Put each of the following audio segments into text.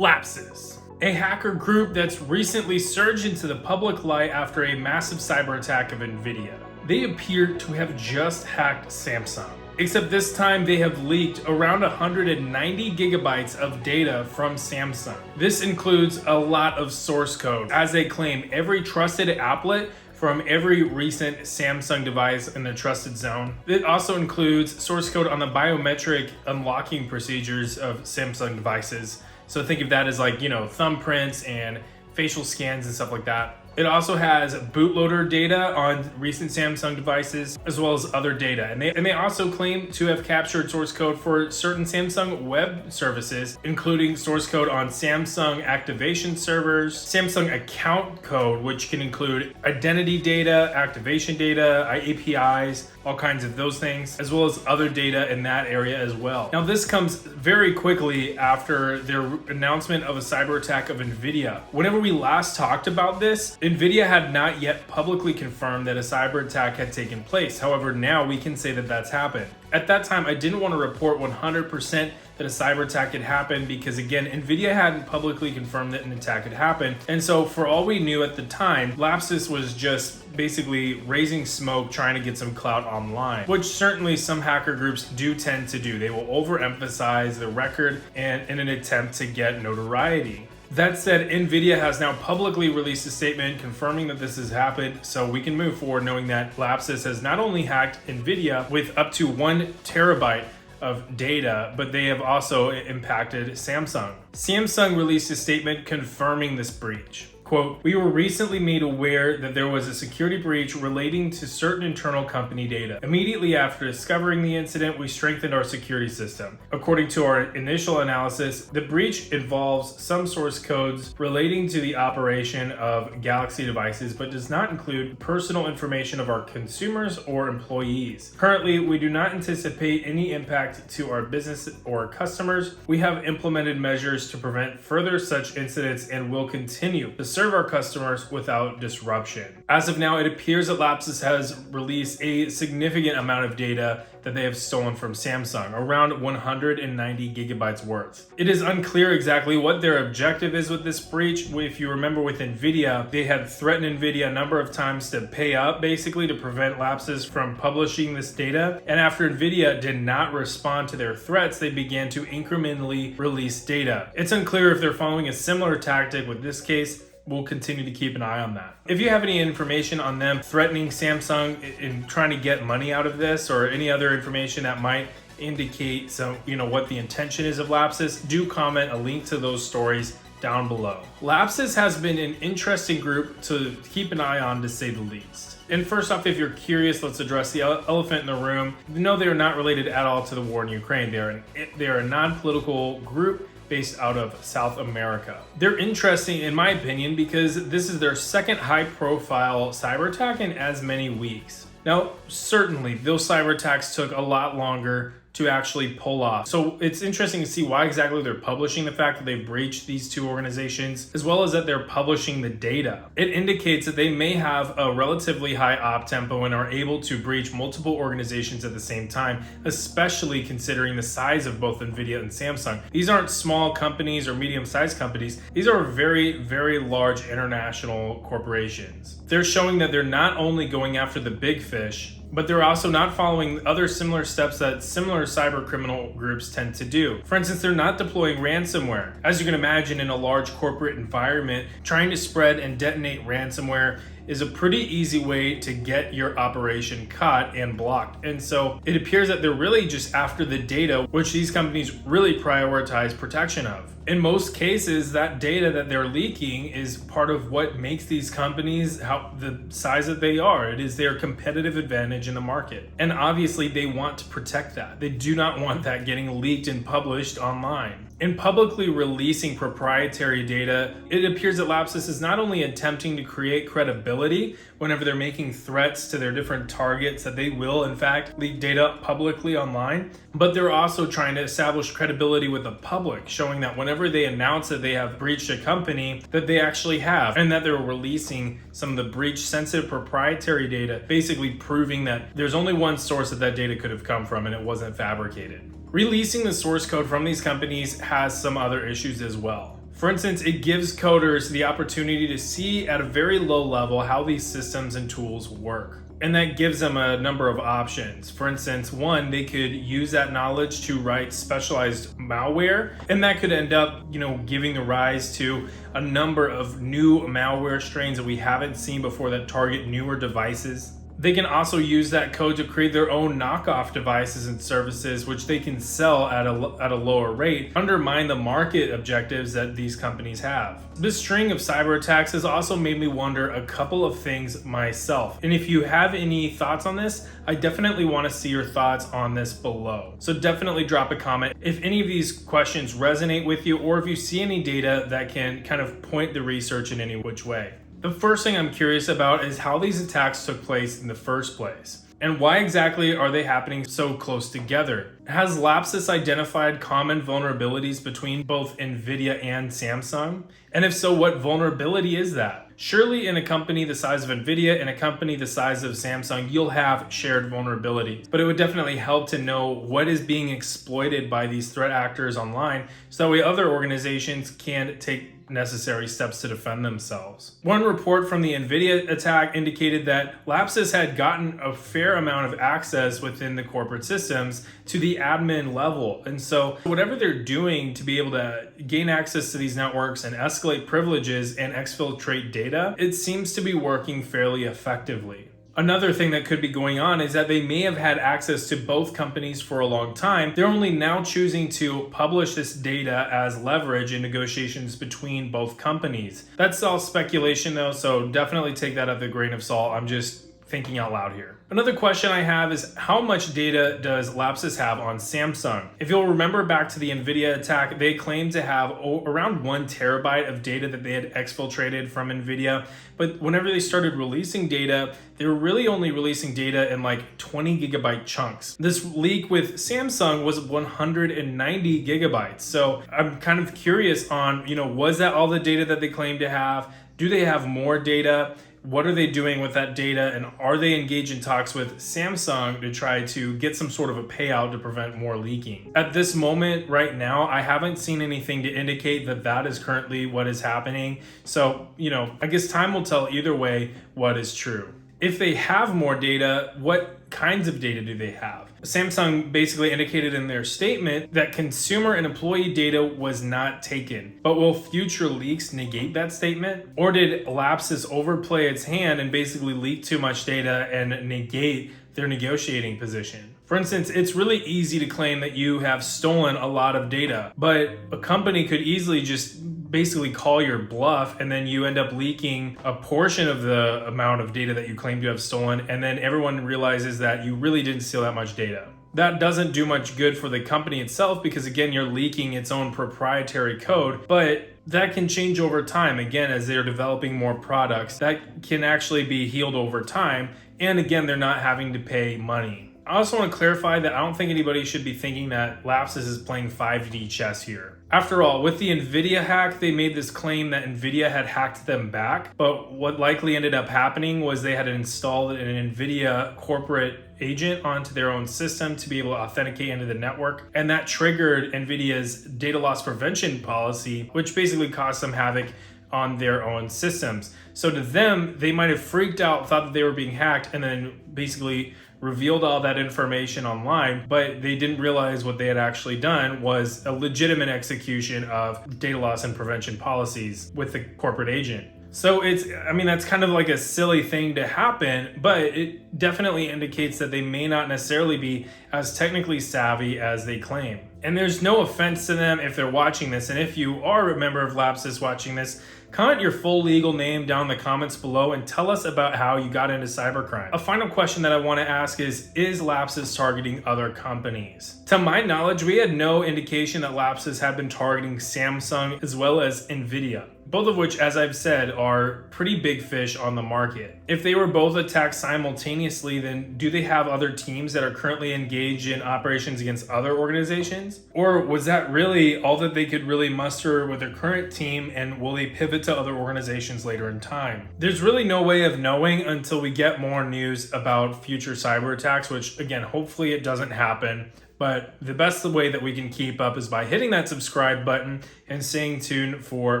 Lapsus, a hacker group that's recently surged into the public light after a massive cyber attack of NVIDIA. They appear to have just hacked Samsung, except this time they have leaked around 190 gigabytes of data from Samsung. This includes a lot of source code, as they claim every trusted applet from every recent Samsung device in the trusted zone. It also includes source code on the biometric unlocking procedures of Samsung devices. So think of that as like, thumbprints and facial scans and stuff like that. It also has bootloader data on recent Samsung devices, as well as other data. And they also claim to have captured source code for certain Samsung web services, including source code on Samsung activation servers, Samsung account code, which can include identity data, activation data, APIs, all kinds of those things, as well as other data in that area as well. Now, this comes very quickly after their announcement of a cyber attack of NVIDIA. Whenever we last talked about this, NVIDIA had not yet publicly confirmed that a cyber attack had taken place. However, now we can say that that's happened. At that time, I didn't want to report 100% that a cyber attack had happened because, again, NVIDIA hadn't publicly confirmed that an attack had happened. And so for all we knew at the time, Lapsus was just basically raising smoke, trying to get some clout online, which certainly some hacker groups do tend to do. They will overemphasize the record and in an attempt to get notoriety. That said, NVIDIA has now publicly released a statement confirming that this has happened, so we can move forward knowing that Lapsus has not only hacked NVIDIA with up to 1 terabyte of data, but they have also impacted Samsung. Samsung released a statement confirming this breach. Quote, "We were recently made aware that there was a security breach relating to certain internal company data. Immediately after discovering the incident, we strengthened our security system. According to our initial analysis, the breach involves some source codes relating to the operation of Galaxy devices, but does not include personal information of our consumers or employees. Currently, we do not anticipate any impact to our business or customers. We have implemented measures to prevent further such incidents and will continue to serve our customers without disruption." As of now, it appears that Lapsus has released a significant amount of data that they have stolen from Samsung, around 190 gigabytes worth. It is unclear exactly what their objective is with this breach. If you remember with NVIDIA, they had threatened NVIDIA a number of times to pay up basically to prevent Lapsus from publishing this data. And after NVIDIA did not respond to their threats, they began to incrementally release data. It's unclear if they're following a similar tactic with this case. We'll continue to keep an eye on that. If you have any information on them threatening Samsung and trying to get money out of this, or any other information that might indicate what the intention is of Lapsus, do comment a link to those stories down below. Lapsus has been an interesting group to keep an eye on, to say the least. And first off, if you're curious, let's address the elephant in the room. No, they are not related at all to the war in Ukraine. They are a non-political group based out of South America. They're interesting, in my opinion, because this is their second high-profile cyber attack in as many weeks. Now, certainly, those cyber attacks took a lot longer to actually pull off. So it's interesting to see why exactly they're publishing the fact that they breached these two organizations, as well as that they're publishing the data. It indicates that they may have a relatively high op tempo and are able to breach multiple organizations at the same time, especially considering the size of both NVIDIA and Samsung. These aren't small companies or medium-sized companies. These are very, very large international corporations. They're showing that they're not only going after the big fish, but they're also not following other similar steps that similar cyber criminal groups tend to do. For instance, they're not deploying ransomware. As you can imagine, in a large corporate environment, trying to spread and detonate ransomware is a pretty easy way to get your operation caught and blocked. And so it appears that they're really just after the data, which these companies really prioritize protection of. In most cases, that data that they're leaking is part of what makes these companies the size that they are. It is their competitive advantage in the market. And obviously they want to protect that. They do not want that getting leaked and published online. In publicly releasing proprietary data, it appears that Lapsus is not only attempting to create credibility whenever they're making threats to their different targets that they will in fact leak data publicly online, but they're also trying to establish credibility with the public, showing that whenever they announce that they have breached a company, that they actually have, and that they're releasing some of the breach sensitive proprietary data, basically proving that there's only one source that data could have come from and it wasn't fabricated. Releasing the source code from these companies has some other issues as well. For instance, it gives coders the opportunity to see at a very low level how these systems and tools work. And that gives them a number of options. For instance, one, they could use that knowledge to write specialized malware, and that could end up, giving the rise to a number of new malware strains that we haven't seen before that target newer devices. They can also use that code to create their own knockoff devices and services, which they can sell at a lower rate, undermine the market objectives that these companies have. This string of cyber attacks has also made me wonder a couple of things myself. And if you have any thoughts on this, I definitely want to see your thoughts on this below. So definitely drop a comment if any of these questions resonate with you, or if you see any data that can kind of point the research in any which way. The first thing I'm curious about is how these attacks took place in the first place. And why exactly are they happening so close together? Has Lapsus identified common vulnerabilities between both NVIDIA and Samsung? And if so, what vulnerability is that? Surely in a company the size of NVIDIA and a company the size of Samsung, you'll have shared vulnerabilities. But it would definitely help to know what is being exploited by these threat actors online, so that way other organizations can take necessary steps to defend themselves. One report from the NVIDIA attack indicated that Lapsus had gotten a fair amount of access within the corporate systems to the admin level. And so whatever they're doing to be able to gain access to these networks and escalate privileges and exfiltrate data, it seems to be working fairly effectively. Another thing that could be going on is that they may have had access to both companies for a long time. They're only now choosing to publish this data as leverage in negotiations between both companies. That's all speculation though, so definitely take that with a grain of salt. I'm just thinking out loud here. Another question I have is how much data does Lapsus have on Samsung? If you'll remember back to the NVIDIA attack, they claimed to have around 1 terabyte of data that they had exfiltrated from NVIDIA. But whenever they started releasing data, they were really only releasing data in like 20 gigabyte chunks. This leak with Samsung was 190 gigabytes. So I'm kind of curious on, was that all the data that they claimed to have? Do they have more data? What are they doing with that data, and are they engaged in talks with Samsung to try to get some sort of a payout to prevent more leaking? At this moment right now, I haven't seen anything to indicate that that is currently what is happening. So, I guess time will tell either way what is true. If they have more data, what kinds of data do they have? Samsung basically indicated in their statement that consumer and employee data was not taken. But will future leaks negate that statement? Or did Lapsus overplay its hand and basically leak too much data and negate their negotiating position? For instance, it's really easy to claim that you have stolen a lot of data, but a company could easily just basically call your bluff, and then you end up leaking a portion of the amount of data that you claim to have stolen, and then everyone realizes that you really didn't steal that much data. That doesn't do much good for the company itself because, again, you're leaking its own proprietary code, but that can change over time, again, as they're developing more products. That can actually be healed over time, and again, they're not having to pay money. I also want to clarify that I don't think anybody should be thinking that Lapsus is playing 5D chess here. After all, with the NVIDIA hack, they made this claim that NVIDIA had hacked them back, but what likely ended up happening was they had installed an NVIDIA corporate agent onto their own system to be able to authenticate into the network, and that triggered NVIDIA's data loss prevention policy, which basically caused some havoc on their own systems. So to them, they might have freaked out, thought that they were being hacked, and then basically revealed all that information online, but they didn't realize what they had actually done was a legitimate execution of data loss and prevention policies with the corporate agent. So that's kind of like a silly thing to happen, but it definitely indicates that they may not necessarily be as technically savvy as they claim. And there's no offense to them if they're watching this, and if you are a member of Lapsus watching this, comment your full legal name down in the comments below and tell us about how you got into cybercrime. A final question that I want to ask is Lapsus targeting other companies? To my knowledge, we had no indication that Lapsus had been targeting Samsung as well as NVIDIA, both of which, as I've said, are pretty big fish on the market. If they were both attacked simultaneously, then do they have other teams that are currently engaged in operations against other organizations? Or was that really all that they could really muster with their current team, and will they pivot to other organizations later in time? There's really no way of knowing until we get more news about future cyber attacks, which again, hopefully it doesn't happen. But the best way that we can keep up is by hitting that subscribe button and staying tuned for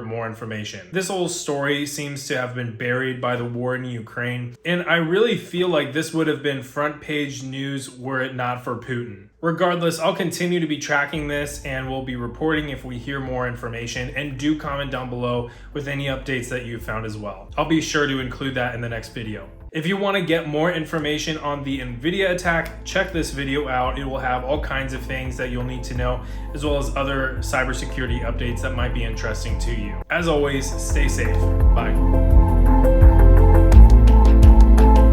more information. This whole story seems to have been buried by the war in Ukraine, and I really feel like this would have been front page news were it not for Putin. Regardless, I'll continue to be tracking this and we'll be reporting if we hear more information, and do comment down below with any updates that you found as well. I'll be sure to include that in the next video. If you want to get more information on the NVIDIA attack, check this video out. It will have all kinds of things that you'll need to know, as well as other cybersecurity updates that might be interesting to you. As always, stay safe. Bye.